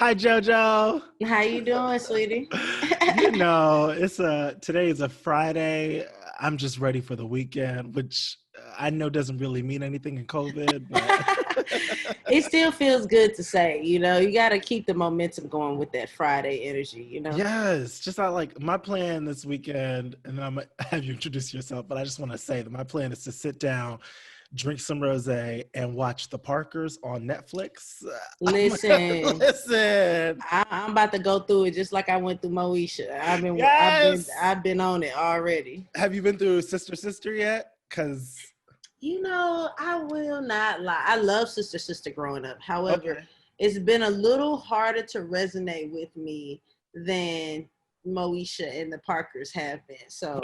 Hi, JoJo. How you doing, sweetie? Today is a Friday. I'm just ready for the weekend, which I know doesn't really mean anything in COVID, but It still feels good to say, you got to keep the momentum going with that Friday energy. yes, just I like my plan this weekend, and then I'm gonna have you introduce yourself. But I just want to say that my plan is to sit down, drink some rosé, and watch The Parkers on Netflix. Listen, Listen. I'm about to go through it just like I went through Moesha. I've been, I've been, Yes. I've been on it already. Have you been through Sister Sister yet? Because I will not lie. I love Sister Sister growing up. However, okay. it's been a little harder to resonate with me than Moesha and the Parkers have been. So,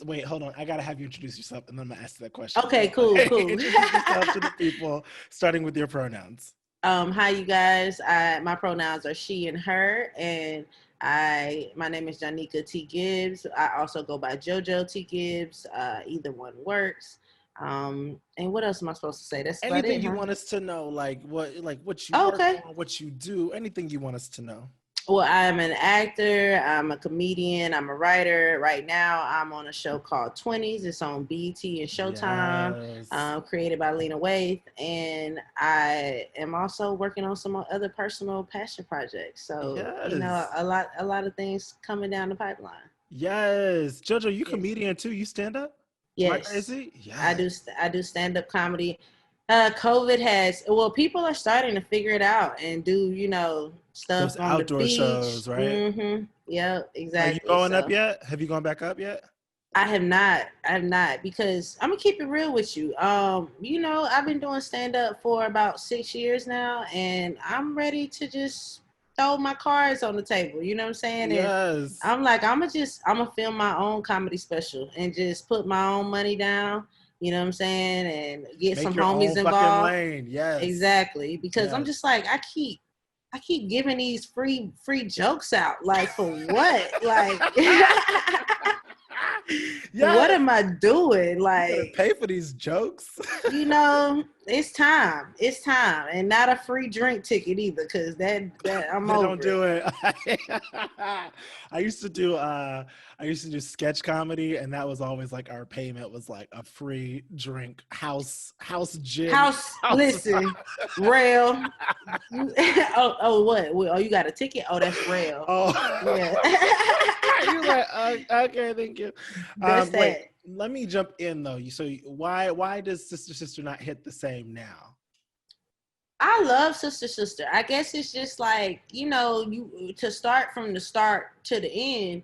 Wait, hold on. I gotta have you introduce yourself and then I'm gonna ask that question. okay, So cool. introduce yourself to the people, starting with your pronouns. Hi you guys. My pronouns are she and her, and my name is Jonica T. Gibbs. I also go by JoJo T. Gibbs. Either one works. And what else am I supposed to say? That's about Anything it, you huh? want us to know, like what you Oh, work okay. on, what you do, anything you want us to know. Well, I'm an actor, I'm a comedian, I'm a writer. Right now, I'm on a show called 20s. It's on BET and Showtime, Yes. created by Lena Waithe. And I am also working on some other personal passion projects. So, Yes. a lot of things coming down the pipeline. Yes. Jojo, you Yes. comedian too. You stand up? Am I Yes, crazy? I Yes. do. I do stand up comedy. COVID has people are starting to figure it out and do Those stuff on the outdoor beach. shows, right? Mm-hmm. Yep, Are you exactly. going up So yet? Have you gone back up yet? I have not. I have not because I'm gonna keep it real with you. I've been doing stand up for about 6 years now, and I'm ready to just throw my cards on the table. You know what I'm saying? And Yes. I'm like, I'm gonna film my own comedy special and just put my own money down. You know what I'm saying? And get Make some your own homies fucking involved. lane. Yes. Exactly, because I'm Yes. just like I keep giving these free jokes out. Like for what? Like what Yes. am I doing? You gotta Like, pay for these jokes. it's time. It's time. And not a free drink ticket either, because that I'm They don't over it. do it. I used to do sketch comedy, and that was always like our payment was like a free drink, house gin. House, listen, rail. What? Oh, you got a ticket? Oh, that's rail. Oh, Yeah. you're like, okay, thank you. That's Wait, that. let me jump in though. Why does Sister Sister not hit the same now? I love Sister Sister. I guess it's just like, you to start from the start to the end.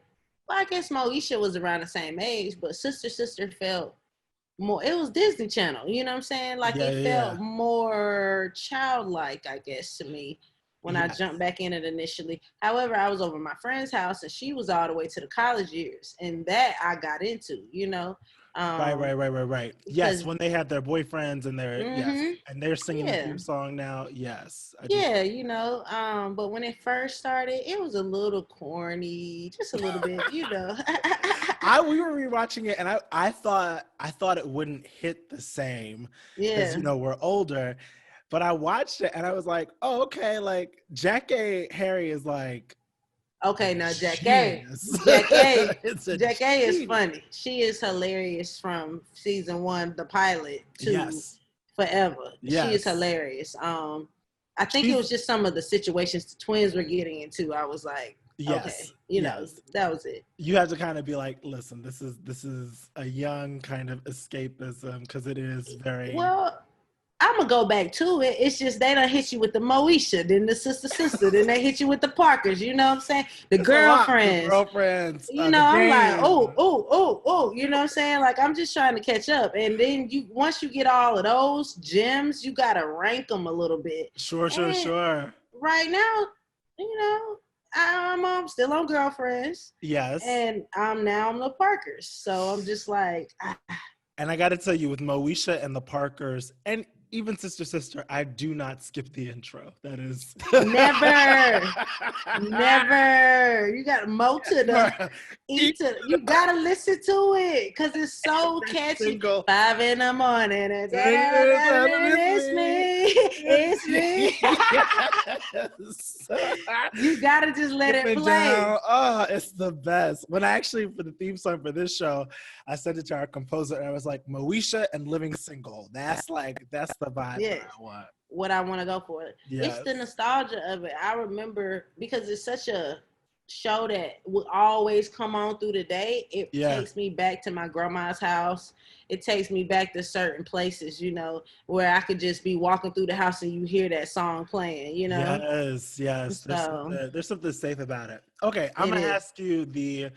Well, I guess Moesha was around the same age, but Sister Sister felt more, it was Disney Channel, you know what I'm saying? Like Yeah, it yeah, yeah. felt more childlike, I guess, to me when I Yes. jumped back in it initially. However, I was over my friend's house and she was all the way to the college years, and that I got into. Right, Um, right, right, right, right. Yes, because when they had their boyfriends and their yes, mm-hmm, and they're singing the yeah. theme song now. Yes, I do. Yeah, but when it first started, it was a little corny, just a little bit. I we were rewatching it and I thought it wouldn't hit the same because Yeah. we're older, but I watched it and I was like, oh okay, like Jack A. Harry is like a Okay, now Jack A. genius. Jack A. It's a Jack A is genius. funny. She is hilarious from season one, the pilot, to Yes, forever. She is yes. hilarious. I think it She's was just some of the situations the twins were getting into. I was like, yes, okay, yes. that was it. You have to kind of be like, listen, this is a young kind of escapism because it is very Well, I'm gonna go back to it. It's just they don't hit you with the Moesha, then the sister, then they hit you with the Parkers. You know what I'm saying? The it's a lot. The girlfriends. girlfriends, You know, the I'm like, game. oh. You know what I'm saying? Like I'm just trying to catch up. And then once you get all of those gems, you gotta rank them a little bit. Sure, sure, And sure. right now, you know, I'm still on girlfriends, Yes. and I'm now on the Parkers. So I'm just like, And I got to tell you, with Moesha and the Parkers, and even Sister Sister, I do not skip the intro. That is Never. Never. You got Mo to the E to you gotta listen to it because it's so every catchy. single 5 in the morning and it's me. It's me. Yes. You gotta just let it Skipping play. down. Oh, it's the best. When I actually, for the theme song for this show, I sent it to our composer and I was like, Moesha and Living Single. That's the vibe Yes. that I want. What I want to go for. Yes. It's the nostalgia of it. I remember because it's such a show that will always come on through the day. It takes me back to my grandma's house. It takes me back to certain places, you know, where I could just be walking through the house and you hear that song playing, you know? Yes. So, There's something safe about it. Okay, I'm going to ask you we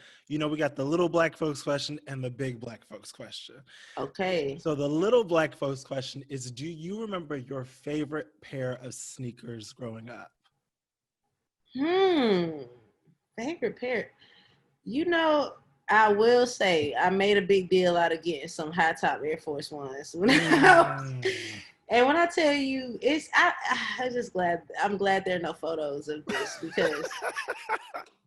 got the little black folks question and the big black folks question. Okay. So the little black folks question is, do you remember your favorite pair of sneakers growing up? Favorite pair. You know, I will say I made a big deal out of getting some high top Air Force Ones. And when I tell you, I'm glad there are no photos of this because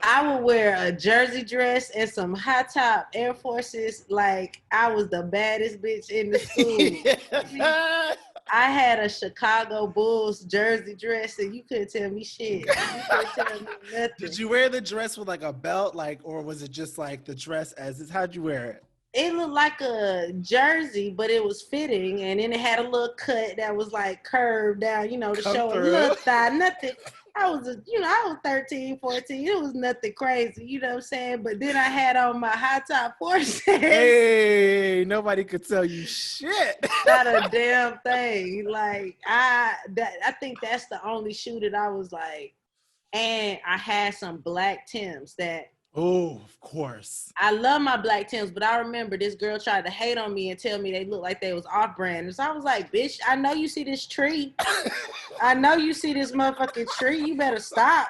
I would wear a jersey dress and some high top Air Forces like I was the baddest bitch in the school. I had a Chicago Bulls jersey dress and you couldn't tell me shit. You couldn't tell me nothing. Did you wear the dress with like a belt, or was it just like the dress as is? How'd you wear it? It looked like a jersey, but it was fitting, and then it had a little cut that was like curved down, to show a little thigh. Nothing. I was 13, 14. It was nothing crazy, you know what I'm saying? But then I had on my high top Forces. Hey, nobody could tell you shit. Not a damn thing. Like I think that's the only shoe that I was like, and I had some black Timbs that. Oh, of course. I love my black Timbs, but I remember this girl tried to hate on me and tell me they looked like they was off-brand. And so I was like, bitch, I know you see this tree. I know you see this motherfucking tree. You better stop.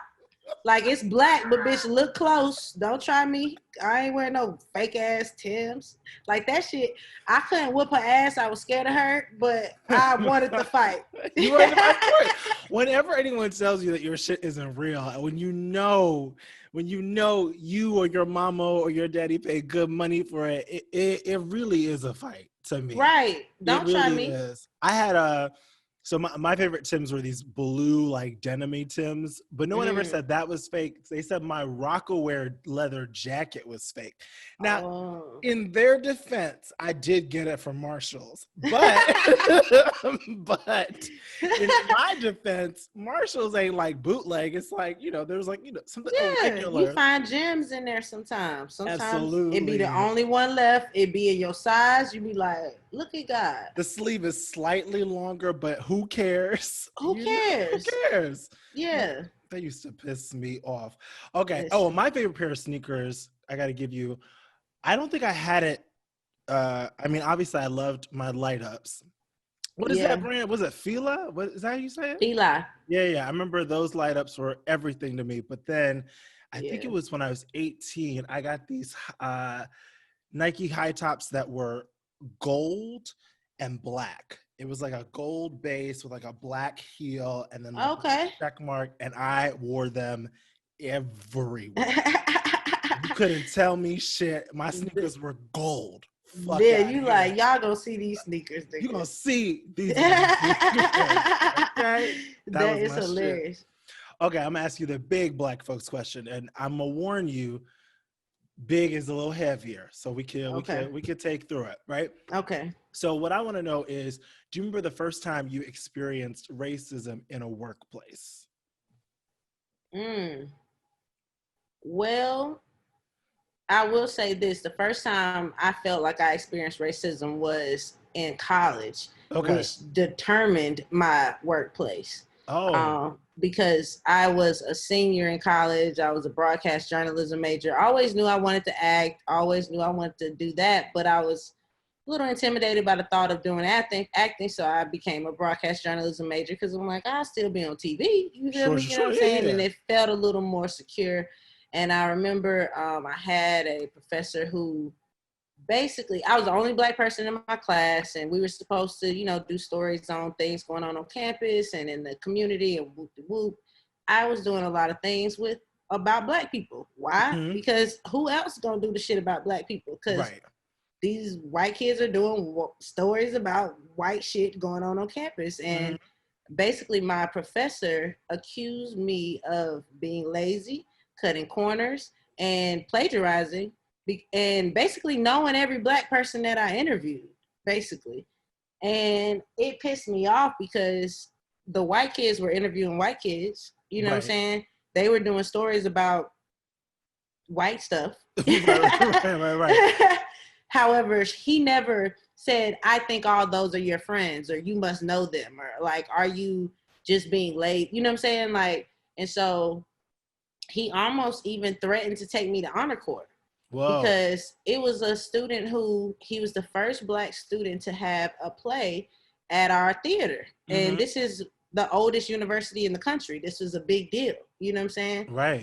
Like, it's black, but bitch, look close. Don't try me. I ain't wearing no fake-ass Timbs. Like, that shit, I couldn't whoop her ass. I was scared of her, but I wanted to fight. You wanted to fight for it. Whenever anyone tells you that your shit isn't real, when you know you or your mama or your daddy pay good money for it, it really is a fight to me. Right. Don't really try me. Is. I had so my favorite Timbs were these blue like denim-y Timbs, but no one ever said that was fake. They said my Rockaware leather jacket was fake. Now, in their defense, I did get it from Marshall's, but but in my defense, Marshall's ain't like bootleg. It's like there's like something irregular. You find gems in there sometimes. Sometimes Absolutely. it be the only one left. It be in your size. You be like, look at God. The sleeve is slightly longer, but who cares? Who cares? Who cares? Yeah. That used to piss me off. Okay. Listen. Oh, my favorite pair of sneakers, I got to give you, I don't think I had it. I mean, obviously I loved my light ups. What is that brand? Was it Fila? What is that how you say it? Fila. Yeah. I remember those light ups were everything to me. But then I think it was when I was 18, I got these Nike high tops that were gold and black. It was like a gold base with like a black heel and then like a check mark, and I wore them everywhere. You couldn't tell me shit. My sneakers were gold. Fuck yeah, you like, y'all gonna see these sneakers. You gonna see these sneakers. Okay? That is hilarious. Shit. Okay, I'm gonna ask you the big black folks question, and I'm gonna warn you, big is a little heavier, so we could take through it, right? Okay. So what I want to know is, do you remember the first time you experienced racism in a workplace? Well, I will say this. The first time I felt like I experienced racism was in college, which determined my workplace. Because I was a senior in college. I was a broadcast journalism major. I always knew I wanted to act. Always knew I wanted to do that. But I was a little intimidated by the thought of doing acting. So I became a broadcast journalism major because I'm like, I'll still be on TV. You feel me? You know what I'm saying? Yeah. And it felt a little more secure. And I remember I had a professor who basically, I was the only Black person in my class, and we were supposed to, do stories on things going on campus and in the community and whoop de whoop. I was doing a lot of things about Black people. Why? Mm-hmm. Because who else gonna do the shit about Black people? Because these white kids are doing stories about white shit going on campus. And basically my professor accused me of being lazy, cutting corners, and plagiarizing, and basically knowing every Black person that I interviewed, basically. And it pissed me off because the white kids were interviewing white kids, you know what I'm saying? They were doing stories about white stuff. Right. However, he never said, I think all those are your friends, or you must know them, or like, are you just being late? You know what I'm saying? Like, and so he almost even threatened to take me to honor court. Whoa. Because it was a student he was the first Black student to have a play at our theater. And this is the oldest university in the country. This is a big deal. You know what I'm saying? Right.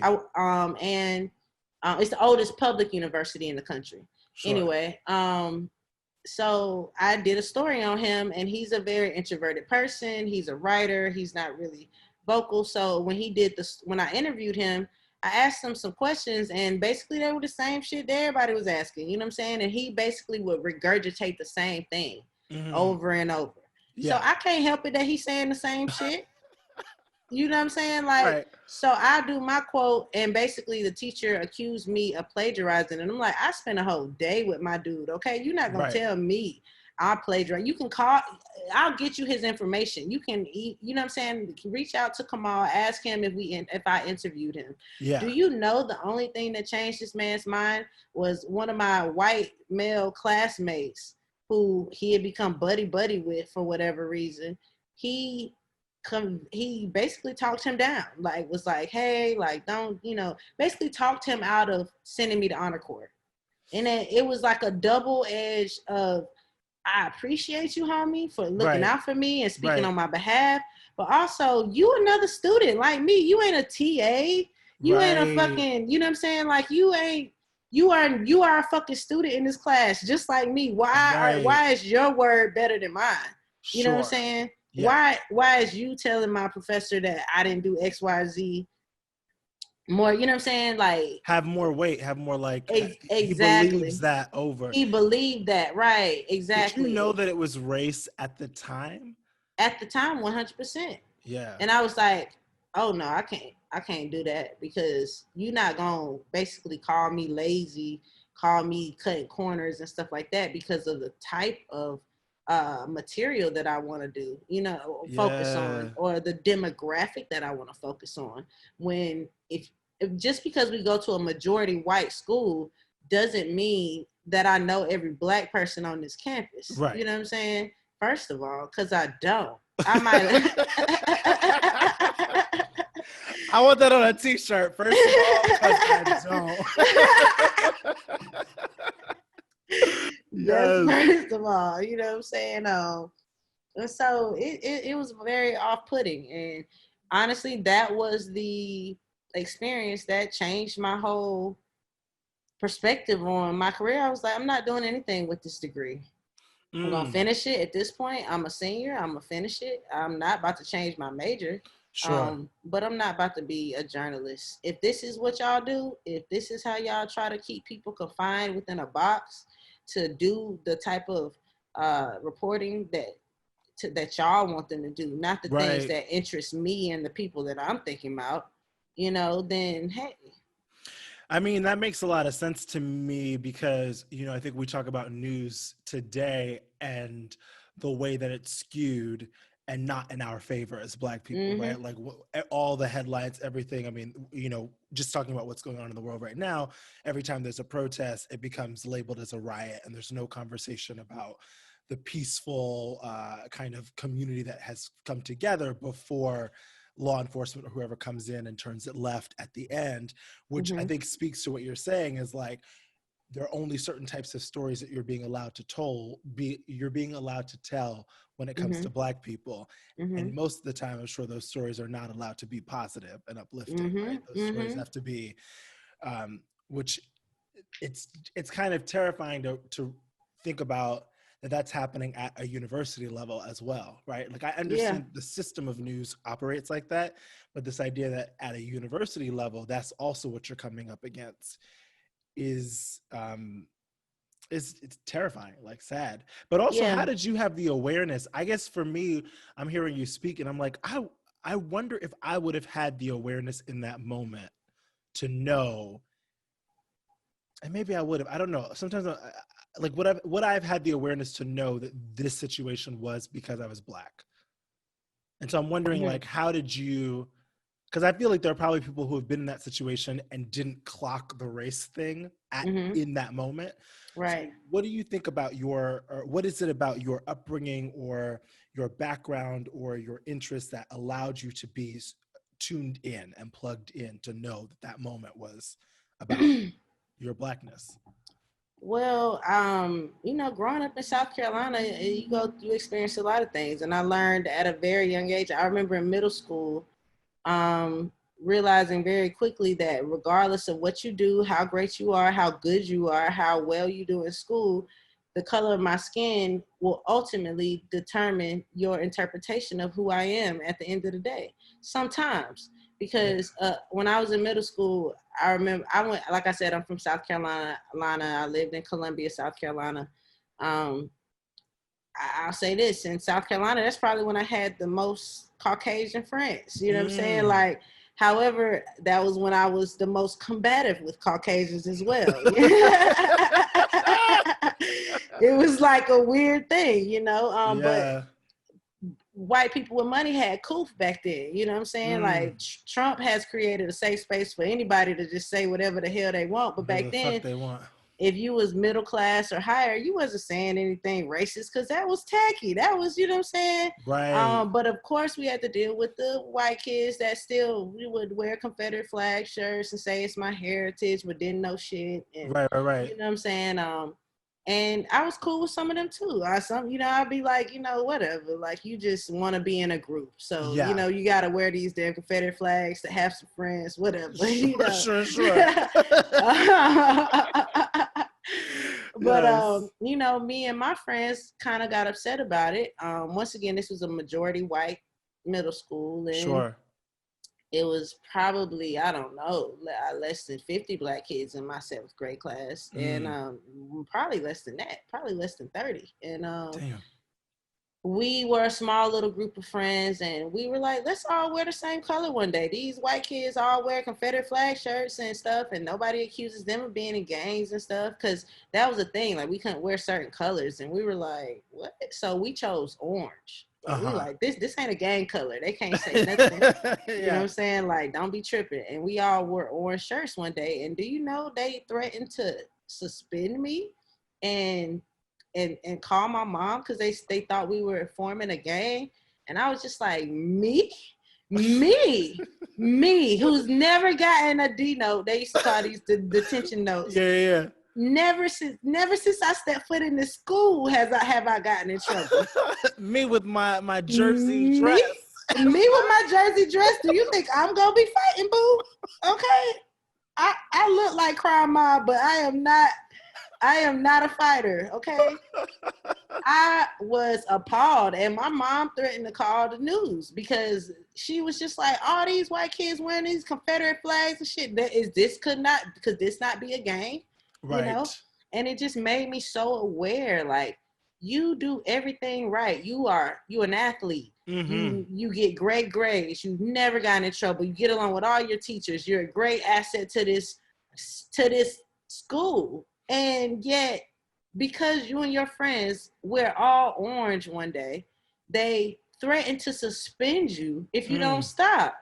It's the oldest public university in the country. Sure. Anyway, so I did a story on him, and he's a very introverted person. He's a writer. He's not really vocal. So when I interviewed him, I asked him some questions, and basically they were the same shit that everybody was asking. You know what I'm saying? And he basically would regurgitate the same thing over and over. Yeah. So I can't help it that he's saying the same shit. You know what I'm saying? Like, So I do my quote, and basically the teacher accused me of plagiarizing. And I'm like, I spent a whole day with my dude, okay? You're not going to tell me I plagiarize. You can I'll get you his information. You can, you know what I'm saying? Reach out to Kamal, ask him if I interviewed him. Yeah. Do you know the only thing that changed this man's mind was one of my white male classmates who he had become buddy with for whatever reason. He basically talked him down, like was like, hey, like don't, basically talked him out of sending me to honor court. And then it was like a double edge of, I appreciate you, homie, for looking out for me and speaking on my behalf, but also you another student like me. You ain't a TA. You ain't a fucking, you know what I'm saying? Like you are a fucking student in this class just like me. Why is your word better than mine? You know what I'm saying? Yeah. Why is you telling my professor that I didn't do X, Y, Z more? You know what I'm saying? Like have more weight, have more like exactly. He believes that over. He believed that, right? Exactly. Did you know that it was race at the time? At the time, 100%. Yeah. And I was like, oh no, I can't do that, because you're not gonna basically call me lazy, call me cutting corners and stuff like that because of the type of material that I want to do, focus on, or the demographic that I want to focus on. When if just because we go to a majority white school doesn't mean that I know every Black person on this campus. Right. You know what I'm saying? First of all, because I don't. I might. I want that on a t-shirt. First of all, because I don't. Yes. First of all, you know what I'm saying? And so it was very off-putting. And honestly, that was the experience that changed my whole perspective on my career. I was like, I'm not doing anything with this degree. I'm going to finish it at this point. I'm a senior. I'm going to finish it. I'm not about to change my major. Sure. But I'm not about to be a journalist. If this is what y'all do, if this is how y'all try to keep people confined within a box to do the type of reporting that y'all want them to do, not the things that interest me and the people that I'm thinking about, then hey. I mean, that makes a lot of sense to me because, I think we talk about news today and the way that it's skewed and not in our favor as Black people, right? Like all the headlines, everything. I mean, just talking about what's going on in the world right now, every time there's a protest, it becomes labeled as a riot, and there's no conversation about the peaceful kind of community that has come together before law enforcement or whoever comes in and turns it left at the end, which I think speaks to what you're saying is like, there are only certain types of stories that you're being allowed to tell when it comes to Black people. And most of the time, I'm sure those stories are not allowed to be positive and uplifting, right? Those stories have to be, which it's kind of terrifying to think about that that's happening at a university level as well, right? Like I Yeah. understand the system of news operates like that, but this idea that at a university level, that's also what you're coming up against is it's terrifying, like sad. But also, how Yeah. did you have the awareness? I guess for me, I'm hearing you speak and I'm like, I wonder if I would have had the awareness in that moment to know, and maybe I would have. I don't know. Sometimes, like, would I've had the awareness to know that this situation was because I was Black? And so I'm wondering, Mm-hmm. like, how did you? Because I feel like there are probably people who have been in that situation and didn't clock the race thing Mm-hmm. in that moment. So Right. what do you think about or what is it about your upbringing or your background or your interests that allowed you to be tuned in and plugged in to know that that moment was about your Blackness? Well, growing up in South Carolina, you experience a lot of things, and I learned at a very young age. I remember in middle school, um, realizing very quickly that regardless of what you do, how great you are, how good you are, how well you do in school, the color of my skin will ultimately determine your interpretation of who I am at the end of the day. Sometimes, Yeah. because when I was in middle school, I remember I went, like I said, I'm from South Carolina. I lived in Columbia, South Carolina. Um, I'll say this, in South Carolina, that's probably when I had the most Caucasian friends. You know what I'm saying? Mm. Like, however, that was when I was the most combative with Caucasians as well. It was like a weird thing, but Yeah. white people with money had coof back then. You know what I'm saying? Mm. Like, Trump has created a safe space for anybody to just say whatever the hell they want. But Whatever back the fuck then, they want. if you was middle class or higher, you wasn't saying anything racist because that was tacky. That was, you know what I'm saying? Right. But of course, we had to deal with the white kids that still we would wear Confederate flag shirts and say it's my heritage, but didn't know shit. And Right. Right. Right. you know what I'm saying? And I was cool with some of them too. I'd be like, whatever. Like, you just want to be in a group, so Yeah. you got to wear these damn Confederate flags to have some friends, whatever. Sure. Sure. Sure. But Yes. me and my friends kind of got upset about it. Once again, this was a majority white middle school, and Sure. it was probably, I don't know, less than 50 Black kids in my seventh grade class, and Mm. probably less than that, probably less than 30. And Damn. we were a small little group of friends, and we were like, let's all wear the same color one day. These white kids all wear Confederate flag shirts and stuff, and nobody accuses them of being in gangs and stuff, because that was a thing. Like, we couldn't wear certain colors, and we were like, what? So we chose orange. Like, we Uh-huh. like, this ain't a gang color. They can't say nothing. You know what Yeah. I'm saying? Like, don't be tripping. And we all wore orange shirts one day, and do you know they threatened to suspend me and and call my mom because they thought we were forming a gang. And I was just like, me, who's never gotten a D note. They used to call these the detention notes. Yeah, yeah, Never since I stepped foot in the school have I gotten in trouble. yeah. Me with my jersey Me, dress. me with my jersey dress. Do you think I'm gonna be fighting, boo? Okay, I look like Crime Mob, but I am not. I am not a fighter. Okay. I was appalled, and my mom threatened to call the news because she was just like, all these white kids wearing these Confederate flags and shit. Could this not be a gang? You know? Right. And it just made me so aware, like, you do everything right. You an athlete. Mm-hmm. You get great grades. You've never gotten in trouble. You get along with all your teachers. You're a great asset to this school. And yet, because you and your friends wear all orange one day, they threaten to suspend you if you don't Mm. stop.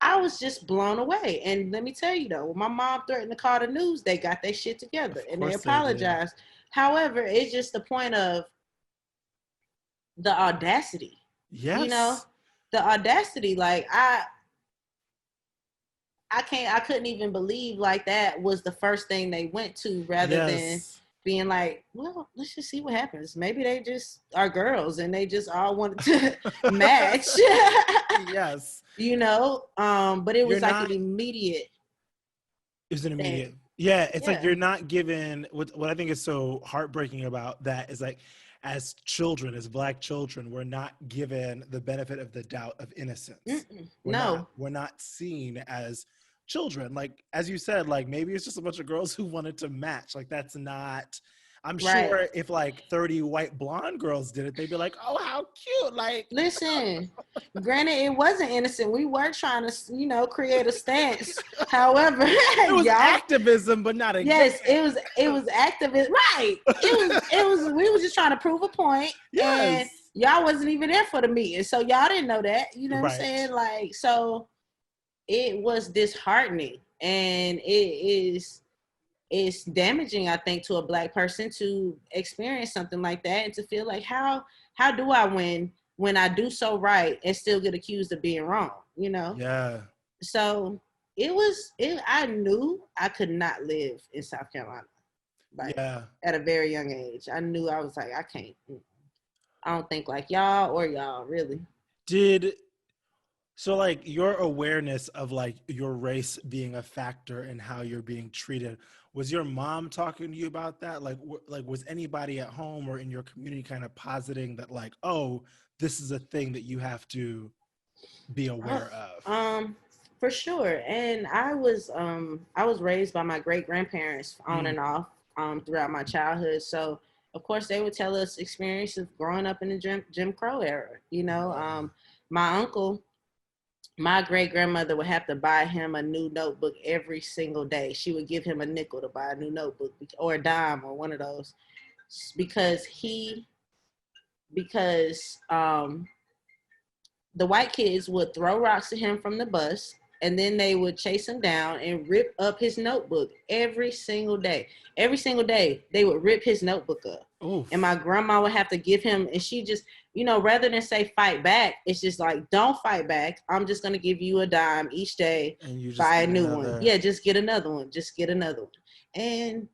I was just blown away. And let me tell you though, when my mom threatened to call the news, they got their shit together Of and they course they did. apologized. However, it's just the point of the audacity, you know, Yes. the audacity. Like, I couldn't even believe like that was the first thing they went to rather than Yes. being like, well, let's just see what happens. Maybe they just are girls and they just all wanted to match, Yes. but it You're was like an not. immediate Is an immediate. thing. Yeah, it's like you're not given what I think is so heartbreaking about that is like as children, as Black children, we're not given the benefit of the doubt of innocence. No. We're not seen as children. Like as you said, like maybe it's just a bunch of girls who wanted to match. Like that's not. I'm Right. sure if like 30 white blonde girls did it, they'd be like, "Oh, how cute!" Like, listen, granted, it wasn't innocent. We were trying to, create a stance. However, it was y'all, activism, but not a yes, gang. it was activist. Right. It was. We were just trying to prove a point, Yes. and y'all wasn't even there for the meeting, so y'all didn't know that. You know what I'm saying? Like, so it was disheartening, and it's damaging, I think, to a Black person to experience something like that and to feel like how do I win when I do so right and still get accused of being wrong, Yeah. So I knew I could not live in South Carolina. Like, at a very young age. I knew, I was like, I can't. I don't think like y'all or y'all, really. So like your awareness of like your race being a factor in how you're being treated, was your mom talking to you about that? Like was anybody at home or in your community kind of positing that like, oh, this is a thing that you have to be aware of? For sure. And I was raised by my great grandparents on and off throughout my childhood. So of course they would tell us experience of growing up in the Jim Crow era. My uncle, my great grandmother would have to buy him a new notebook every single day. She would give him a nickel to buy a new notebook or a dime or one of those because the white kids would throw rocks at him from the bus, and then they would chase him down and rip up his notebook every single day. Every single day, they would rip his notebook up. Oof. And my grandma would have to give him, and she just, rather than say fight back, it's just like, don't fight back. I'm just going to give you a dime each day, and you just buy a new one. Yeah, just get another one. Just get another one. And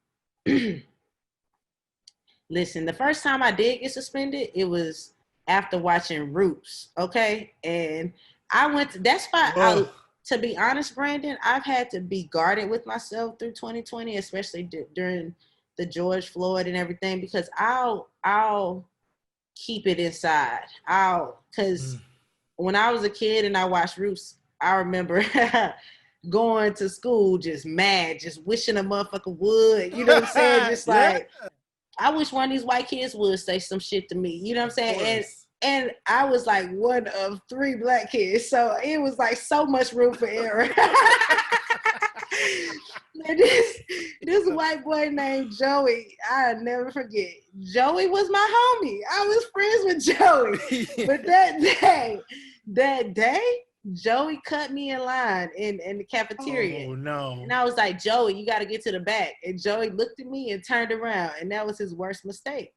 listen, the first time I did get suspended, it was after watching Roots, okay? And that's why to be honest, Brandon, I've had to be guarded with myself through 2020, especially during the George Floyd and everything, because I'll keep it inside. Because when I was a kid and I watched Roots, I remember going to school just mad, just wishing a motherfucker would, you know what I'm saying? Just like, I wish one of these white kids would say some shit to me. You know what I'm saying? And I was like one of 3 black kids. So it was like so much room for error. this white boy named Joey, I'll never forget. Joey was my homie. I was friends with Joey. But that day, Joey cut me in line in the cafeteria. Oh, no. And I was like, Joey, you got to get to the back. And Joey looked at me and turned around. And that was his worst mistake.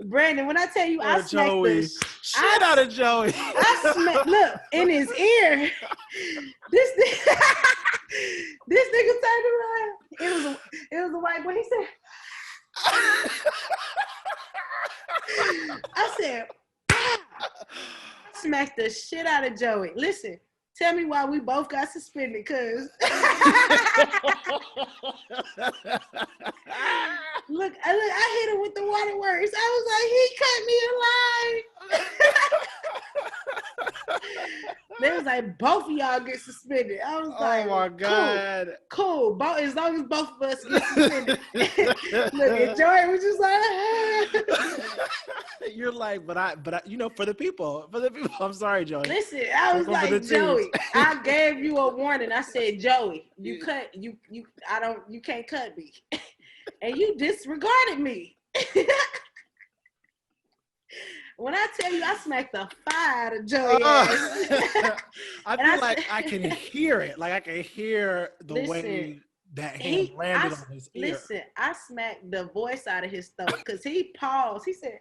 Brandon, when I tell you, I smacked Joey. the shit out of Joey. Look, in his ear. This nigga turned around. It was a white boy. He said, I said, smacked the shit out of Joey. Listen, tell me why we both got suspended, cause look, I hit him with the waterworks. I was like, he cut me in line. They was like, both of y'all get suspended. I was like, oh my God. Cool. As long as both of us get suspended. Look, and Joey was just like, you're like, but I, for the people, I'm sorry, Joey. Listen, I was like, Joey, I gave you a warning. I said, Joey, you can't cut me. And you disregarded me. When I tell you I smacked the fire out of Joey ass. I feel like I can hear it. Like I can hear the way that hand landed on his ear. Listen, I smacked the voice out of his throat because he paused. He said,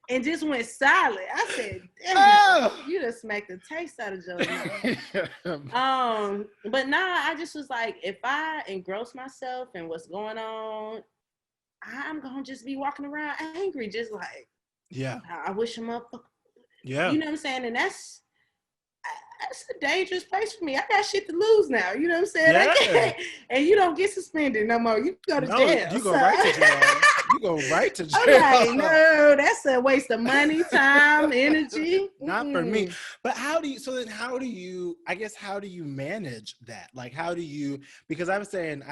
and just went silent. I said, damn, you just smacked the taste out of Joey. But I just was like, if I engross myself in what's going on, I'm gonna just be walking around angry, just like, I wish him up. Yeah, you know what I'm saying. And that's a dangerous place for me. I got shit to lose now. You know what I'm saying? I Yeah. can't, and you don't get suspended no more. You go to No, jail. you go So right to jail. You go right to I'm like, jail. no, that's a waste of money, time, energy. Not for me. But how do you, so then how do you, I guess, how do you manage that? Like, how do you, because I was saying,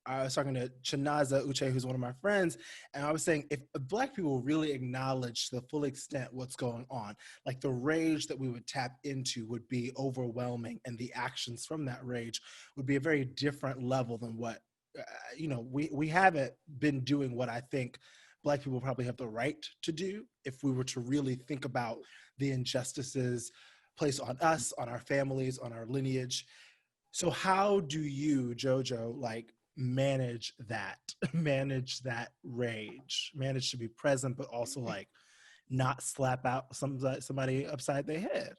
I was talking to Chinaza Uche, who's one of my friends, and I was saying, if Black people really acknowledge to the full extent what's going on, like the rage that we would tap into would be overwhelming, and the actions from that rage would be a very different level than what, we haven't been doing what I think Black people probably have the right to do if we were to really think about the injustices placed on us, on our families, on our lineage. So how do you, Jojo, like manage that, manage that rage, manage to be present, but also like not slap out somebody upside their head?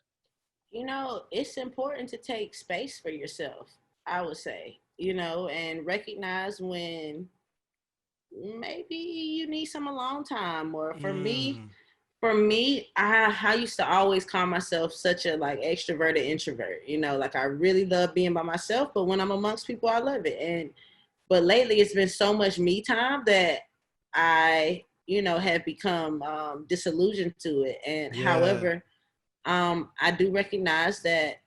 It's important to take space for yourself, I would say, and recognize when maybe you need some alone time. Or Mm. for me, I used to always call myself such a like extroverted introvert. Like I really love being by myself, but when I'm amongst people, I love it. But lately, it's been so much me time that I, have become disillusioned to it. And Yeah. however, I do recognize that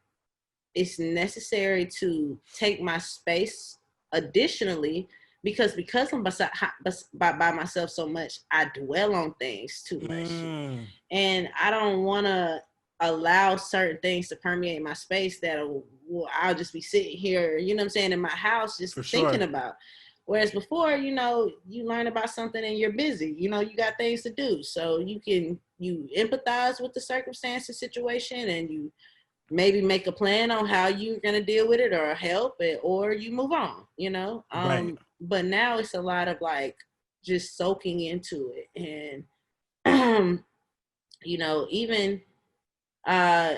it's necessary to take my space additionally because I'm by myself so much, I dwell on things too much. Mm. And I don't want to allow certain things to permeate my space that I'll just be sitting here, in my house just For thinking sure. about. Whereas before, you learn about something and you're busy, you got things to do. So you empathize with the circumstance and situation, and you maybe make a plan on how you're going to deal with it or help it, or you move on. Right. But now it's a lot of like just soaking into it. And even uh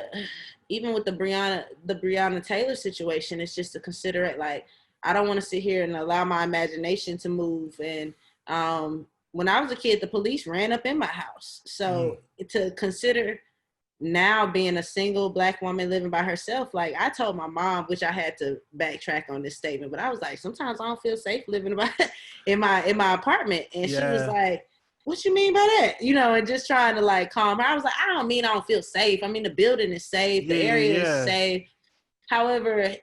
even with the Breonna Taylor situation, it's just to consider it like I don't want to sit here and allow my imagination to move. And when I was a kid, the police ran up in my house. Mm. So to consider now being a single Black woman living by herself, like I told my mom, which I had to backtrack on this statement, but I was like, sometimes I don't feel safe living in my apartment. And she was Yeah. like, what you mean by that? And just trying to like calm her. I was like, I don't mean I don't feel safe. I mean, the building is safe, Yeah. the Yeah. area is Yeah. safe. However,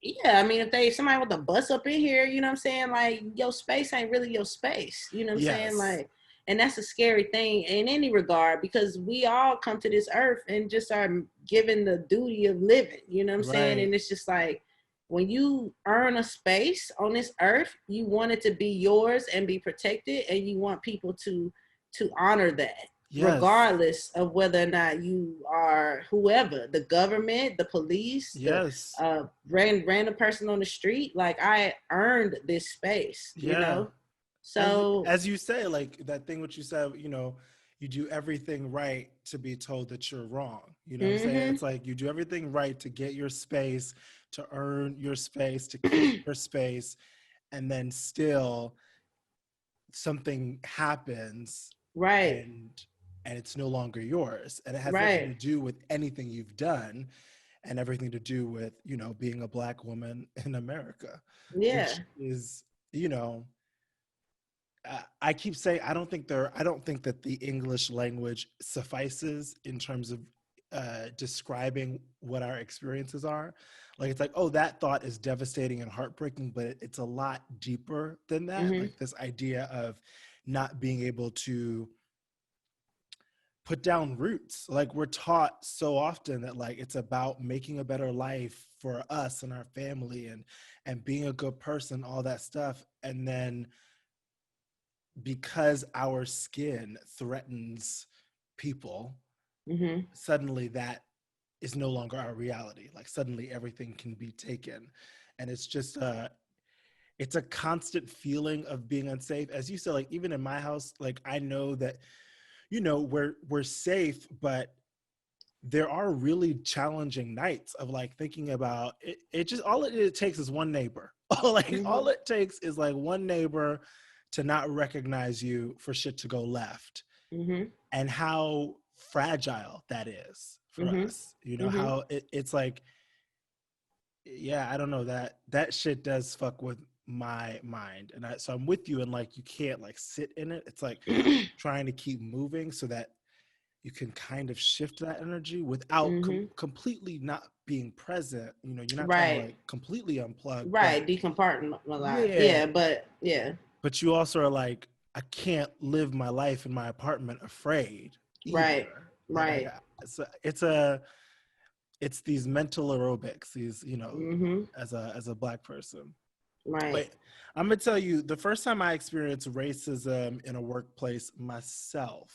yeah, I mean, if somebody with a bus up in here, you know what I'm saying? Like, your space ain't really your space. You know what I'm saying? Yes. Like, and that's a scary thing in any regard, because we all come to this earth and just are given the duty of living. You know what I'm saying? Right. And it's just like, when you earn a space on this earth, you want it to be yours and be protected, and you want people to honor that, Yes. regardless of whether or not you are whoever, the government, the police, the Yes. random person on the street. Like, I earned this space, Yeah. And So as you say, like that thing what you said, you do everything right to be told that you're wrong. You know what I'm saying? hmm It's like you do everything right to get your space, to earn your space, to keep your space, and then still something happens right, and it's no longer yours. And it has nothing right, to do with anything you've done and everything to do with, being a Black woman in America, yeah, which is, you know, I keep saying I don't think that the English language suffices in terms of describing what our experiences are. Like it's like, oh, that thought is devastating and heartbreaking, but it's a lot deeper than that. hmm Like this idea of not being able to put down roots. Like we're taught so often that like it's about making a better life for us and our family and being a good person, all that stuff, and then because our skin threatens people, hmm suddenly that is no longer our reality. Like suddenly everything can be taken. And it's a constant feeling of being unsafe. As you said, like even in my house, like I know that, we're safe, but there are really challenging nights of like thinking about it. It just all it takes is one neighbor. Like hmm all it takes is like one neighbor to not recognize you for shit to go left, hmm and how fragile that is for us. You know how it's like, yeah, I don't know, that shit does fuck with my mind, and so I'm with you, and like you can't like sit in it. It's like trying to keep moving so that you can kind of shift that energy without completely not being present. You know, you're not trying to Right. like completely unplug, Right. Decompartmentalize. yeah, Yeah, but yeah. but you also are like, I can't live my life in my apartment afraid Right. either. Like Right. it's these mental aerobics, these, you know, as a Black person. Right. But I'm gonna tell you, the first time I experienced racism in a workplace myself,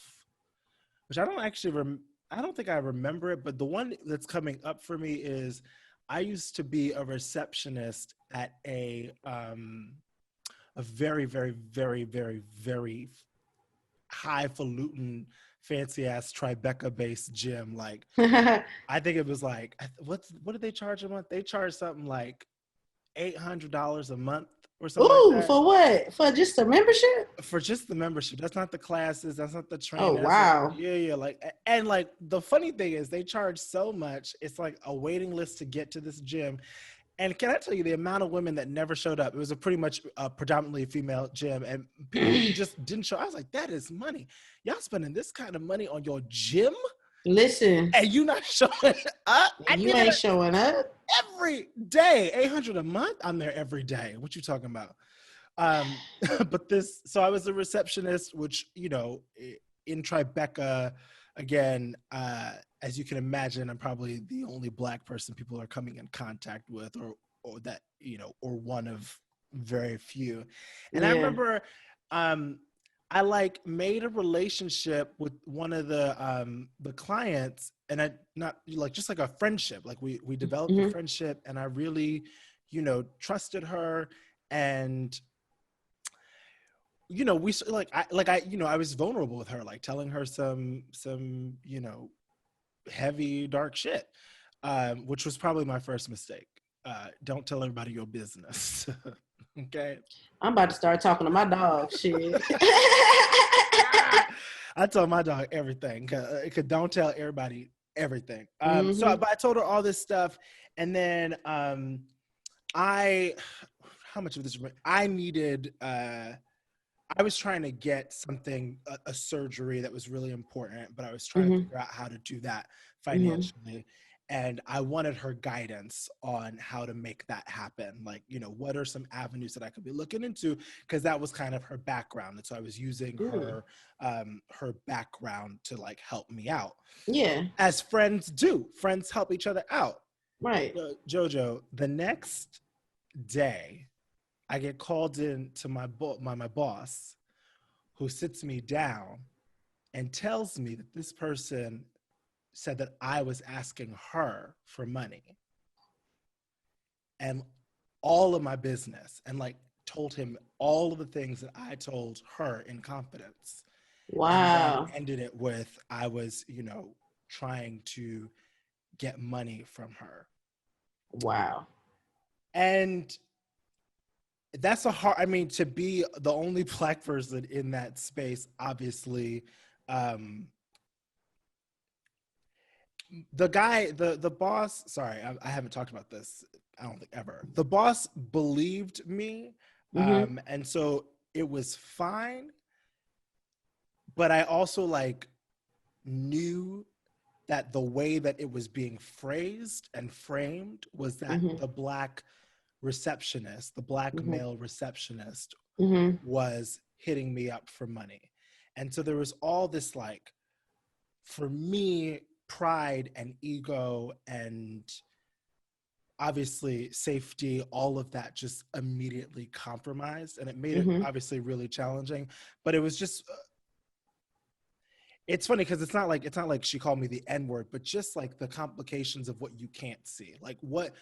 which I don't think I remember it, but the one that's coming up for me is I used to be a receptionist at a very, very, very, very, very highfalutin, fancy ass Tribeca based gym. Like, I think it was like, what did they charge a month? They charged something like $800 a month or something like Ooh, that. for what? For just a membership? For just the membership. That's not the classes. That's not the Oh, training. That's not, wow. yeah. Like, and like the funny thing is they charge so much. It's like a waiting list to get to this gym. And can I tell you the amount of women that never showed up? It was a pretty much predominantly female gym, and people who just didn't show. I was like, that is money. Y'all spending this kind of money on your gym? Listen. And you not showing up? You ain't showing up every day. 800 a month? I'm there every day. What you talking about? But so I was a receptionist, which, you know, in Tribeca, again, as you can imagine, I'm probably the only Black person people are coming in contact with, or that, you know, or one of very few. And I remember, I like made a relationship with one of the clients, and I not like just like a friendship. Like we developed a friendship, and I really, you know, trusted her, and you know, we like I you know, I was vulnerable with her, like telling her some you know, heavy dark shit, which was probably my first mistake. Don't tell everybody your business. Okay. I'm about to start talking to my dog. Shit. I told my dog everything. Cause don't tell everybody everything. But I told her all this stuff, and then how much of this? I needed. I was trying to get something, a surgery that was really important, but I was trying to figure out how to do that financially. And I wanted her guidance on how to make that happen. Like, you know, what are some avenues that I could be looking into? Because that was kind of her background. And so I was using her background to like help me out. Yeah. As friends do. Friends help each other out. Right. Jojo, the next day, I get called in to my boss, who sits me down and tells me that this person said that I was asking her for money and all of my business, and like told him all of the things that I told her in confidence. Wow. And then ended it with, I was, you know, trying to get money from her. Wow. And that's I mean, to be the only Black person in that space, obviously, the guy, the boss, sorry, I haven't talked about this, I don't think ever. The boss believed me, and so it was fine. But I also like knew that the way that it was being phrased and framed was that the Black receptionist, the Black male receptionist, was hitting me up for money. And so there was all this, like, for me, pride and ego and obviously safety, all of that just immediately compromised. And it made it obviously really challenging. But it was just, it's funny because it's not like she called me the N-word, but just like the complications of what you can't see, like what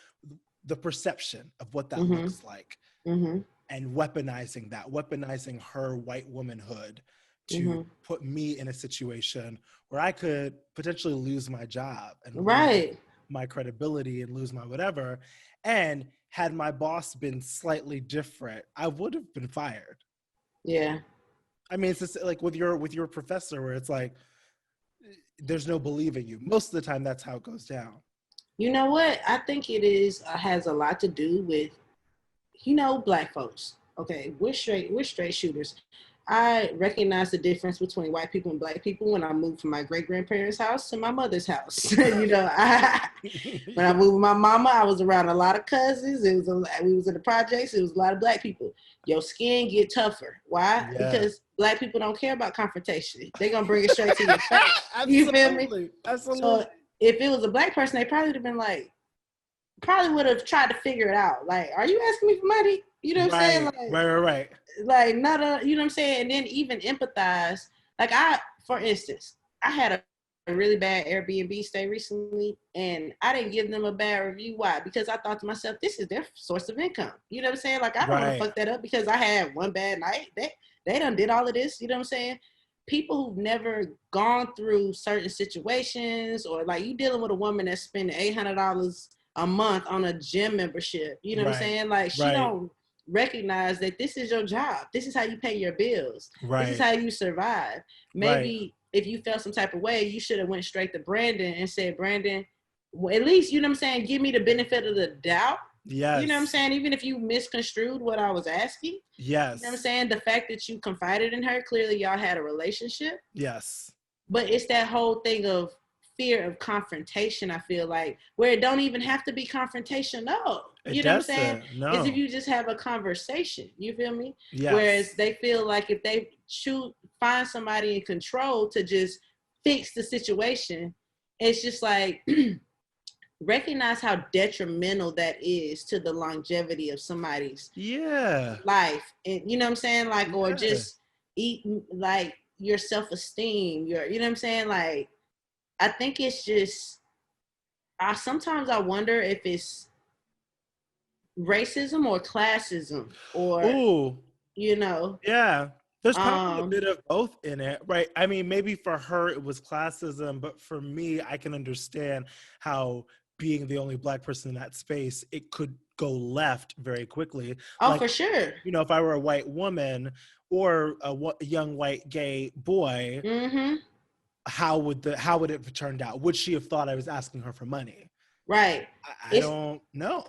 the perception of what that looks like, and weaponizing her white womanhood to put me in a situation where I could potentially lose my job and lose my credibility and lose my whatever. And had my boss been slightly different, I would have been fired. Yeah. I mean, it's just like with your professor, where it's like, there's no believing you. Most of the time, that's how it goes down. You know what? I think it is has a lot to do with, Black folks. Okay, we're straight shooters. I recognize the difference between white people and Black people when I moved from my great grandparents' house to my mother's house. When I moved with my mama, I was around a lot of cousins. We was in the projects. It was a lot of Black people. Your skin get tougher. Why? Yeah. Because Black people don't care about confrontation. They're gonna bring it straight to your face. You feel me? Absolutely. So if it was a Black person, they probably would have been like, would have tried to figure it out. Like, are you asking me for money? You know what I'm saying? Like, right. Like, not you know what I'm saying? And then even empathize. Like, for instance, I had a really bad Airbnb stay recently, and I didn't give them a bad review. Why? Because I thought to myself, this is their source of income. You know what I'm saying? Like, I don't want to fuck that up because I had one bad night. They done did all of this. You know what I'm saying? People who've never gone through certain situations, or like you dealing with a woman that's spending $800 a month on a gym membership. You know what I'm saying? Like, she don't recognize that this is your job. This is how you pay your bills. This is how you survive. Maybe if you felt some type of way, you should have went straight to Brandon and said, Brandon, at least, you know what I'm saying, give me the benefit of the doubt. Yes. You know what I'm saying? Even if you misconstrued what I was asking. Yes. You know what I'm saying? The fact that you confided in her, clearly y'all had a relationship. Yes. But it's that whole thing of fear of confrontation, I feel like, where it don't even have to be confrontation. No. You know what I'm saying? No. It's if you just have a conversation. You feel me? Yes. Whereas they feel like if they find somebody in control to just fix the situation, it's just like recognize how detrimental that is to the longevity of somebody's life. And you know what I'm saying? Like, or just eat like your self-esteem, you know what I'm saying? Like, I think it's just, sometimes I wonder if it's racism or classism, or, Yeah. There's probably a bit of both in it, right? I mean, maybe for her it was classism, but for me, I can understand how being the only Black person in that space, it could go left very quickly. Oh, like, for sure. If I were a white woman or a young white gay boy, how would it have turned out? Would she have thought I was asking her for money? Right. I don't know.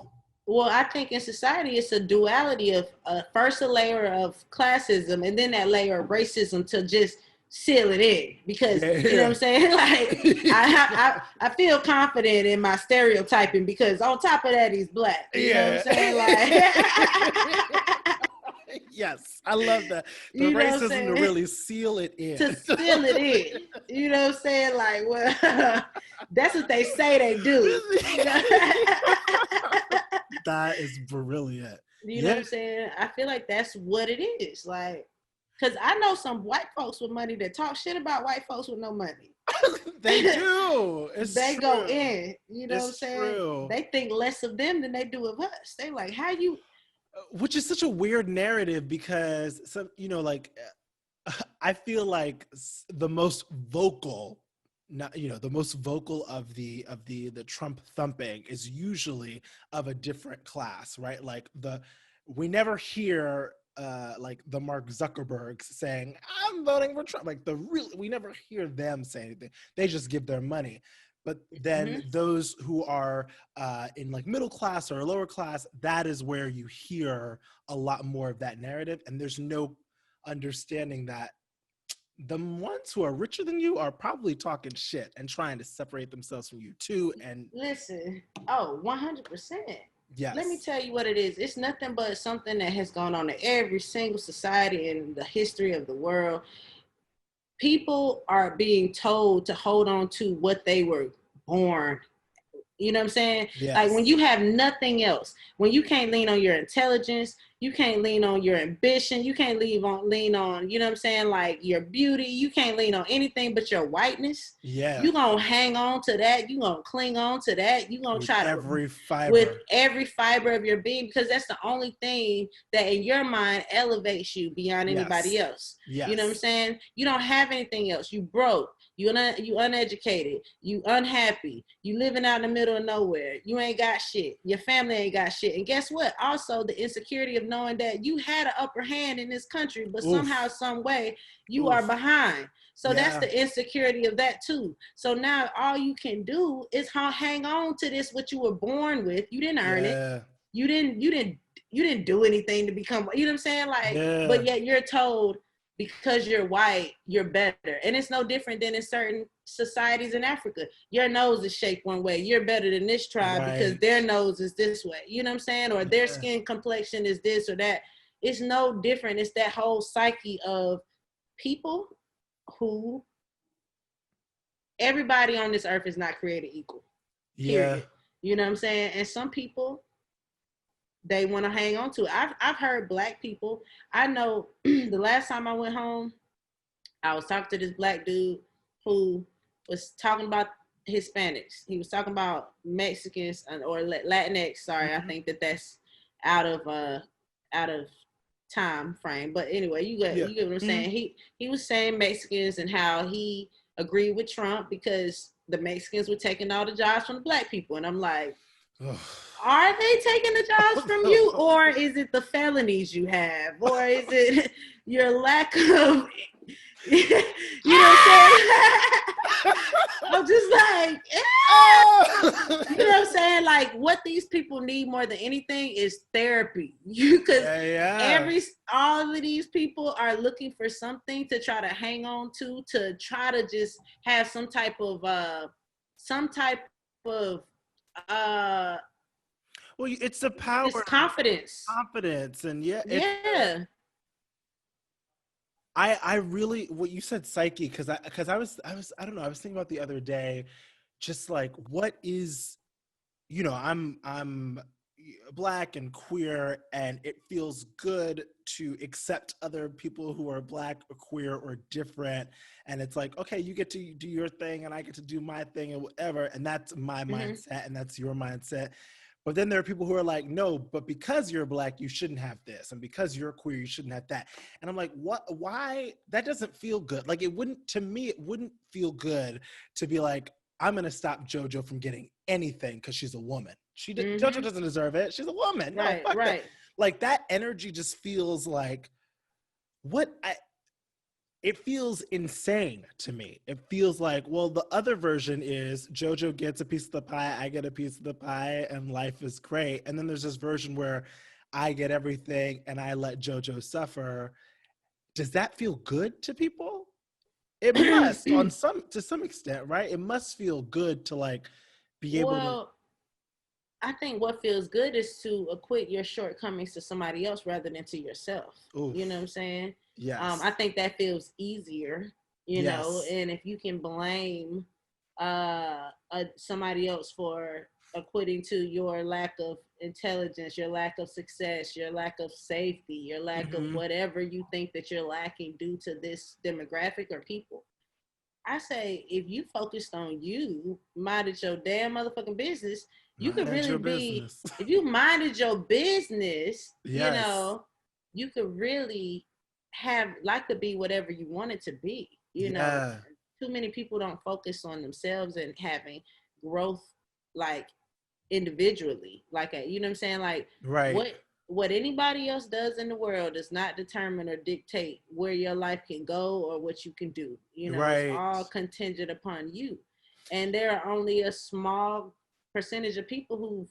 Well, I think in society, it's a duality of first a layer of classism and then that layer of racism to just seal it in. Because, you know what I'm saying? Like, I feel confident in my stereotyping because on top of that, he's Black. You know what I'm saying? Like, yes, I love that. The racism to really seal it in. To seal it in. You know what I'm saying? Like, well, that's what they say they do. That is brilliant. You know what I'm saying? I feel like that's what it is. Like, because I know some white folks with money that talk shit about white folks with no money. They do. They go in. You know what I'm saying? True. They think less of them than they do of us. They like, how you... Which is such a weird narrative because I feel like the most vocal, the most vocal of the Trump thumping is usually of a different class, right? Like we never hear like the Mark Zuckerbergs saying, I'm voting for Trump. Like we never hear them say anything. They just give their money. But then those who are in like middle class or lower class, that is where you hear a lot more of that narrative. And there's no understanding that the ones who are richer than you are probably talking shit and trying to separate themselves from you too. And listen, 100%. Yes. Let me tell you what it is. It's nothing but something that has gone on in every single society in the history of the world. People are being told to hold on to what they were born. You know what I'm saying? Yes. Like when you have nothing else, when you can't lean on your intelligence, you can't lean on your ambition, you can't lean on, you know what I'm saying? Like your beauty, you can't lean on anything but your whiteness. Yeah. You gonna hang on to that. You gonna cling on to that. You gonna try to with every fiber of your being, because that's the only thing that in your mind elevates you beyond anybody else. Yes. You know what I'm saying? You don't have anything else. You broke. You uneducated, you unhappy, you living out in the middle of nowhere, you ain't got shit, your family ain't got shit. And guess what? Also, the insecurity of knowing that you had an upper hand in this country, but somehow, some way, you are behind. So that's the insecurity of that too. So now all you can do is hang on to this, what you were born with. You didn't earn it. You didn't do anything to become, you know what I'm saying? Like, but yet you're told because you're white, you're better. And it's no different than in certain societies in Africa. Your nose is shaped one way. You're better than this tribe because their nose is this way. You know what I'm saying? Or their skin complexion is this or that. It's no different. It's that whole psyche of people who, everybody on this earth is not created equal. Period. You know what I'm saying? And some people, they want to hang on to it. I've heard Black people. I know the last time I went home, I was talking to this Black dude who was talking about Hispanics. He was talking about Mexicans or Latinx. Sorry, I think that's out of time frame. But anyway, you get what I'm saying. He was saying Mexicans and how he agreed with Trump because the Mexicans were taking all the jobs from the Black people. And I'm like, are they taking the jobs from you, or is it the felonies you have, or is it your lack of, you know what I'm saying? I'm just like, you know what I'm saying? Like, what these people need more than anything is therapy. Because all of these people are looking for something to try to hang on to try to just have some type of well, it's the power, it's confidence, and I really, what you said, psyche, because I was I don't know, I was thinking about the other day, just like, what is, you know, I'm Black and queer, and it feels good to accept other people who are Black or queer or different, and it's like, okay, you get to do your thing and I get to do my thing and whatever, and that's my mindset and that's your mindset. But then there are people who are like, no, but because you're Black, you shouldn't have this. And because you're queer, you shouldn't have that. And I'm like, what? Why? That doesn't feel good. Like, it wouldn't feel good to be like, I'm going to stop JoJo from getting anything because she's a woman. JoJo doesn't deserve it. She's a woman. No, fuck that. Like, that energy just feels like, it feels insane to me. It feels like, well, the other version is JoJo gets a piece of the pie, I get a piece of the pie, and life is great. And then there's this version where I get everything and I let JoJo suffer. Does that feel good to people? It must, to some extent, right? It must feel good to like be able to. I think what feels good is to acquit your shortcomings to somebody else rather than to yourself. Oof. You know what I'm saying? Yes. I think that feels easier, you know, and if you can blame somebody else for acquitting to your lack of intelligence, your lack of success, your lack of safety, your lack of whatever you think that you're lacking due to this demographic or people. I say, if you focused on you, minded your damn motherfucking business, you could really be, if you minded your business, you know, you could really to be whatever you want it to be. You know, too many people don't focus on themselves and having growth, like, individually. Like, you know what I'm saying? Like, what anybody else does in the world does not determine or dictate where your life can go or what you can do. You know, it's all contingent upon you. And there are only a small percentage of people who've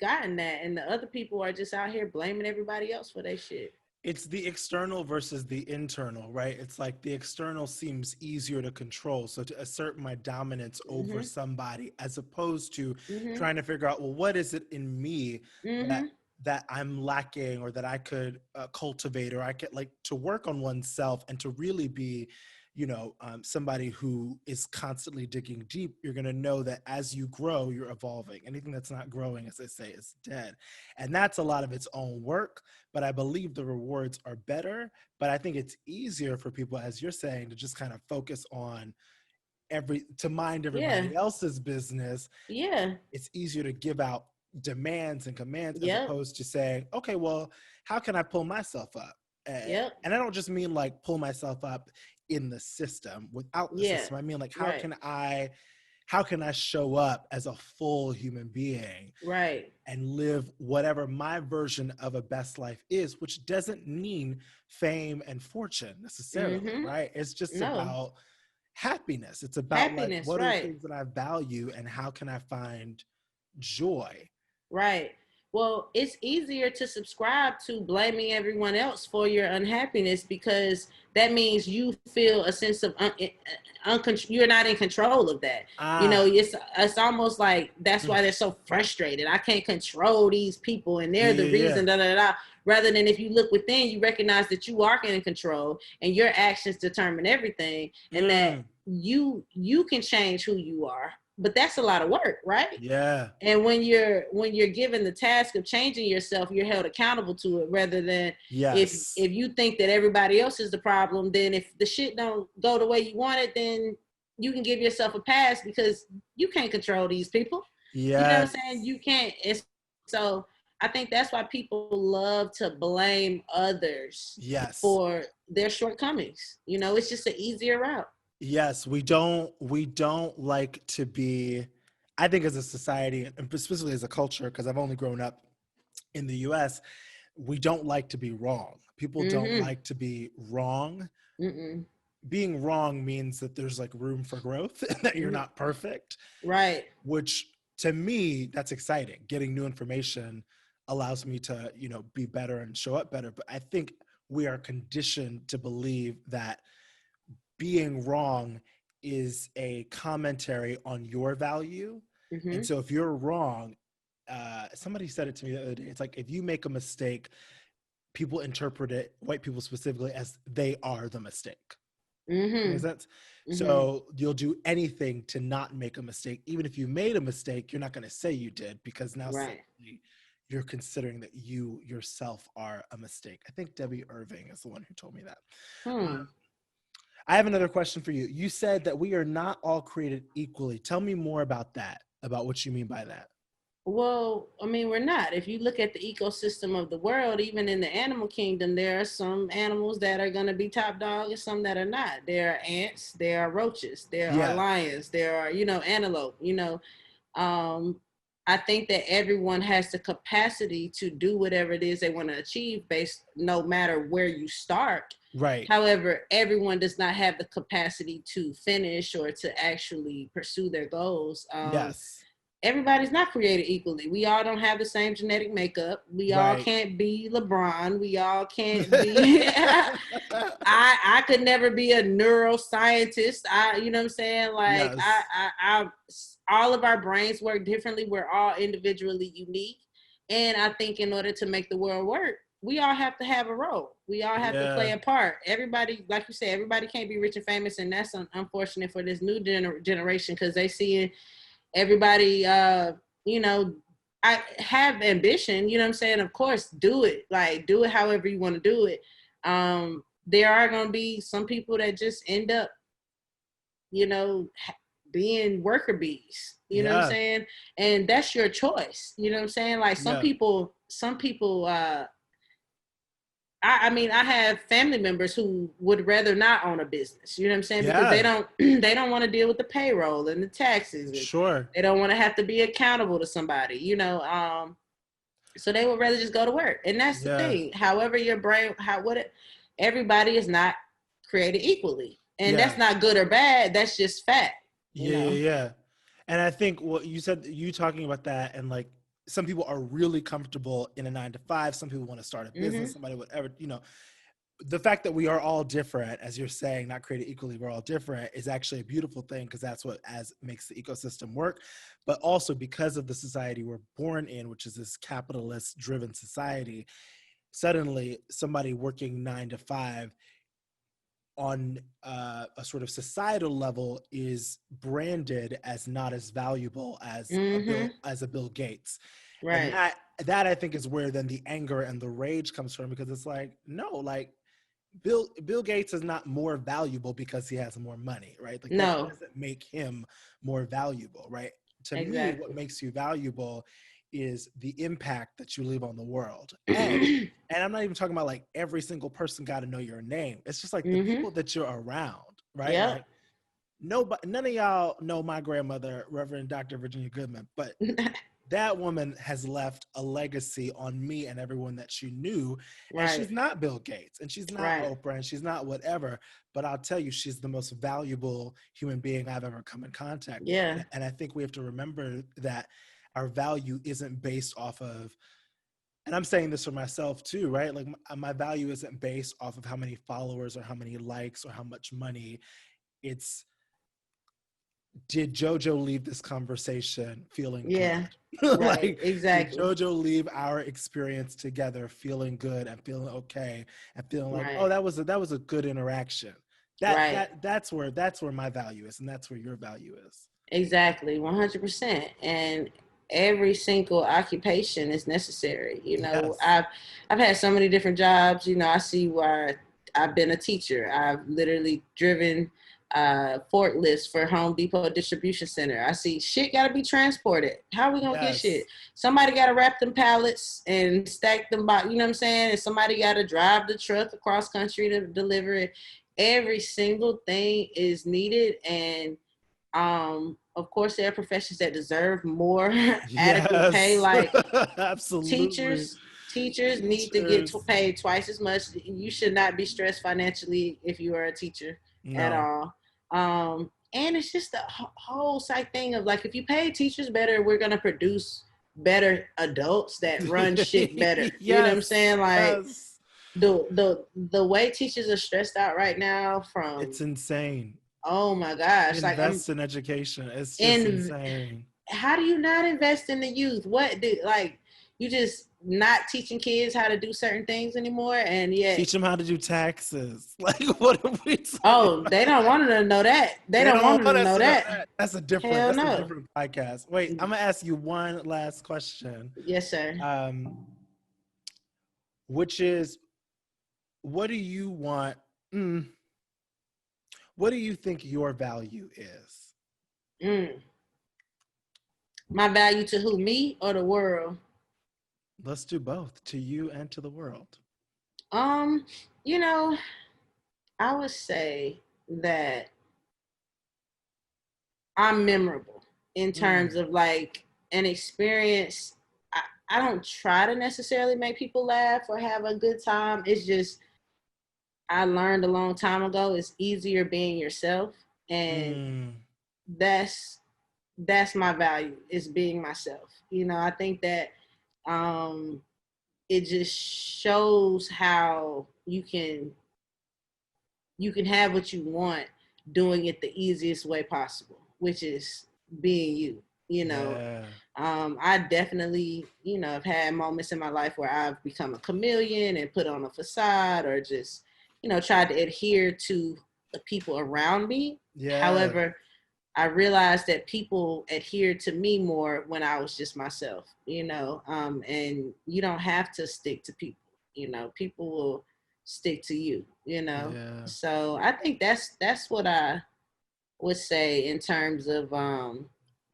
gotten that, and the other people are just out here blaming everybody else for their shit. It's the external versus the internal, right? It's like the external seems easier to control. So to assert my dominance over somebody, as opposed to trying to figure out, well, what is it in me that I'm lacking, or that I could cultivate, or I could, like, to work on oneself and to really be, you know, somebody who is constantly digging deep. You're going to know that as you grow, you're evolving. Anything that's not growing, as I say, is dead. And that's a lot of its own work, but I believe the rewards are better. But I think it's easier for people, as you're saying, to just kind of focus on to mind everybody else's business. It's easier to give out demands and commands as opposed to saying, okay, well, how can I pull myself up? And I don't just mean like pull myself up in the system, without the system. I mean, like, how how can I show up as a full human being, right, and live whatever my version of a best life is, which doesn't mean fame and fortune necessarily, mm-hmm. right? It's just No, about happiness. It's about like, happiness, what are the right. things that I value and how can I find joy? Right. Well, it's easier to subscribe to blaming everyone else for your unhappiness because that means you feel a sense of you're not in control of that. You know, Ah, it's almost like that's mm, why they're so frustrated. I can't control these people, and they're yeah, the yeah, yeah. reason. Da da da. Rather than if you look within, you recognize that you are in control, and your actions determine everything, and that Mm, you can change who you are. But that's a lot of work, right? yeah, And when you're given the task of changing yourself, you're held accountable to it rather than yes, if you think that everybody else is the problem, then if the shit don't go the way you want it, then you can give yourself a pass because you can't control these people. You know what yes, I'm saying? You can't. It's so I think that's why people love to blame others yes. for their shortcomings. You know, it's just an easier route. Yes, we don't like to be, I think as a society and specifically as a culture, because I've only grown up in the US, we don't like to be wrong. People don't Mm-hmm. like to be wrong. Mm-mm. Being wrong means that there's like room for growth and that you're Mm-hmm. not perfect, Right. which to me, that's exciting. Getting new information allows me to, be better and show up better. But I think we are conditioned to believe that being wrong is a commentary on your value. And Mm-hmm. so if you're wrong, somebody said it to me the other day. It's like if you make a mistake, people interpret it, white people specifically, as they are the mistake. Makes Mm-hmm. sense? Mm-hmm. So you'll do anything to not make a mistake. Even if you made a mistake, you're not going to say you did because now Right. suddenly you're considering that you yourself are a mistake. I think Debbie Irving is the one who told me that. Hmm. I have another question for you. You said that we are not all created equally. Tell me more about that, about what you mean by that. Well, I mean, we're not. If you look at the ecosystem of the world, even in the animal kingdom, there are some animals that are going to be top dog and some that are not. There are ants, there are roaches, there are Yeah. lions, there are, antelope, Um, I think that everyone has the capacity to do whatever it is they want to achieve based no matter where you start. Right. However, everyone does not have the capacity to finish or to actually pursue their goals. Yes. Everybody's not created equally. We all don't have the same genetic makeup. We all Right. can't be LeBron. We all can't be I could never be a neuroscientist. You know what I'm saying? Like Yes. I all of our brains work differently. We're all individually unique. And I think in order to make the world work, we all have to have a role. We all have to play Yeah. a part. Everybody, like you said, everybody can't be rich and famous, and that's unfortunate for this new generation because they see everybody I have ambition, you know what I'm saying? Of course, do it. Like do it however you want to do it. There are going to be some people that just end up, you know, being worker bees, you know what I'm Yeah. saying? And that's your choice. You know what I'm saying? Like Yeah. some people I mean, I have family members who would rather not own a business. You know what I'm saying? Because they Yeah. don't they don't want to deal with the payroll and the taxes, and Sure. they don't want to have to be accountable to somebody. So they would rather just go to work. And that's the Yeah. thing. However, your brain, everybody is not created equally, and Yeah. that's not good or bad. That's just fact. You Yeah. Yeah. know. Yeah. And I think what you said, you talking about that, and like some people are really comfortable in a 9 to 5. Some people want to start a business. Mm-hmm. Somebody, whatever, the fact that we are all different, as you're saying, not created equally, we're all different, is actually a beautiful thing because that's what as makes the ecosystem work. But also because of the society we're born in, which is this capitalist driven society, suddenly somebody working 9 to 5 on a sort of societal level is branded as not as valuable as Mm-hmm. a Bill Gates. And Right. that I think is where then the anger and the rage comes from, because it's like, no, like Bill Gates is not more valuable because he has more money, right? Like that No. doesn't make him more valuable, right? To me, what Exactly. makes you valuable is the impact that you leave on the world. And I'm not even talking about like every single person got to know your name. It's just like the Mm-hmm. people that you're around, right? Yep. Like nobody, none of y'all know my grandmother, Reverend Dr. Virginia Goodman, but that woman has left a legacy on me and everyone that she knew. And Right. she's not Bill Gates, and she's not Oprah, and she's not whatever. But I'll tell you, she's the most valuable human being I've ever come in contact with. And I think we have to remember that our value isn't based off of, and I'm saying this for myself too, right? Like my value isn't based off of how many followers or how many likes or how much money. It's, did JoJo leave this conversation feeling good? Right, Like, exactly. did JoJo leave our experience together feeling good and feeling okay and feeling like, oh, that was a good interaction. That's where my value is, and that's where your value is. Exactly, 100%. And every single occupation is necessary. You know, Yes. I've had so many different jobs. You know, I see why I've been a teacher. I've literally driven forklifts for Home Depot distribution center. I see shit got to be transported. How are we gonna get shit? Somebody got to wrap them pallets and stack them by. You know what I'm saying? And somebody got to drive the truck across country to deliver it. Every single thing is needed, and of course, there are professions that deserve more adequate pay, like absolutely. Teachers need to get paid twice as much. You should not be stressed financially if you are a teacher at all. And it's just the whole side thing of like, if you pay teachers better, we're gonna produce better adults that run shit better. You know what I'm saying? Like the way teachers are stressed out right now from, it's insane. Oh my gosh! Invest in education. It's just insane. How do you not invest in the youth? What do you just not teaching kids how to do certain things anymore, and yet teach them how to do taxes? Like, what are we saying? Oh, they don't want them to know that. They don't want them to know that. That's a different podcast. Wait, I'm gonna ask you one last question. Yes, sir. Which is, what do you want? What do you think your value is? My value to who? Me or the world? Let's do both, to you and to the world. You know, I would say that I'm memorable in terms of like an experience. I don't try to necessarily make people laugh or have a good time. It's just, I learned a long time ago, it's easier being yourself. And that's my value, is being myself. You know, I think that it just shows how you can have what you want, doing it the easiest way possible, which is being you. You know, I definitely, have had moments in my life where I've become a chameleon and put on a facade, or just, tried to adhere to the people around me. However, I realized that people adhered to me more when I was just myself, and you don't have to stick to people, people will stick to you, So I think that's what I would say in terms of,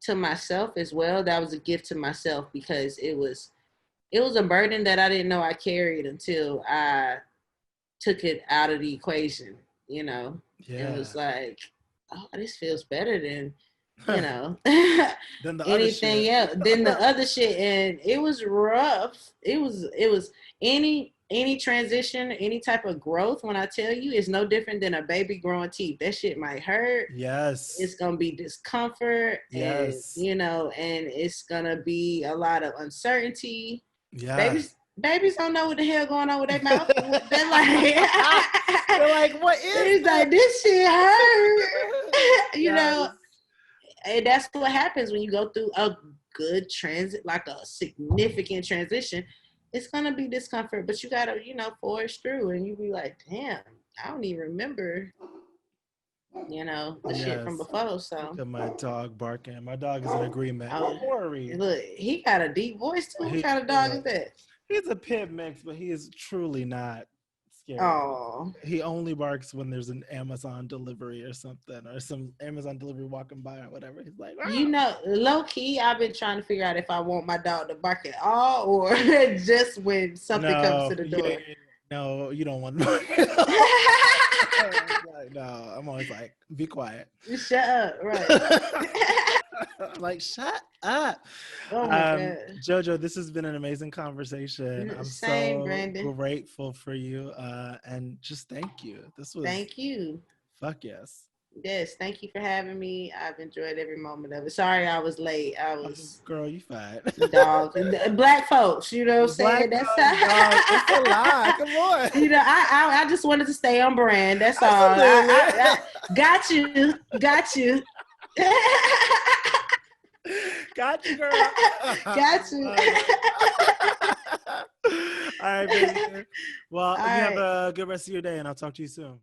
to myself as well. That was a gift to myself, because it was a burden that I didn't know I carried until I took it out of the equation, It was like, oh, this feels better than, than the anything else, than the other shit. And it was rough. It was any transition, any type of growth, when I tell you, it's no different than a baby growing teeth. That shit might hurt. Yes. It's going to be discomfort. Yes. And, and it's going to be a lot of uncertainty. Yes. Babies don't know what the hell going on with their mouth. They're like, what is it's like, this shit hurt. You know, and that's what happens when you go through a good transit, like a significant transition. It's gonna be discomfort, but you gotta, forge through, and you be like, damn, I don't even remember, the shit from before. So look at my dog barking. My dog is in agreement. Look, he got a deep voice too. What kind of dog is that? He's a pit mix, but he is truly not scary. Oh, he only barks when there's an Amazon delivery or something, or some Amazon delivery walking by or whatever. He's like, low key, I've been trying to figure out if I want my dog to bark at all, or just when something comes to the door. No, you don't want more. No, I'm always like, be quiet. Shut up, right. Like, shut up. Oh my God. Jojo, this has been an amazing conversation. I'm Same, so Brandon. grateful for you. And just thank you. This was Thank you. fuck yes. Yes, thank you for having me. I've enjoyed every moment of it. Sorry I was late. I was Girl, you fine. dog. Black folks, you know what I'm saying? Black That's folks, dog. It's a lie. Come on. You know, I just wanted to stay on brand. That's all. I got you. Got you. Got you, girl. Got you. All right, baby. Well, All you have right. a good rest of your day, and I'll talk to you soon.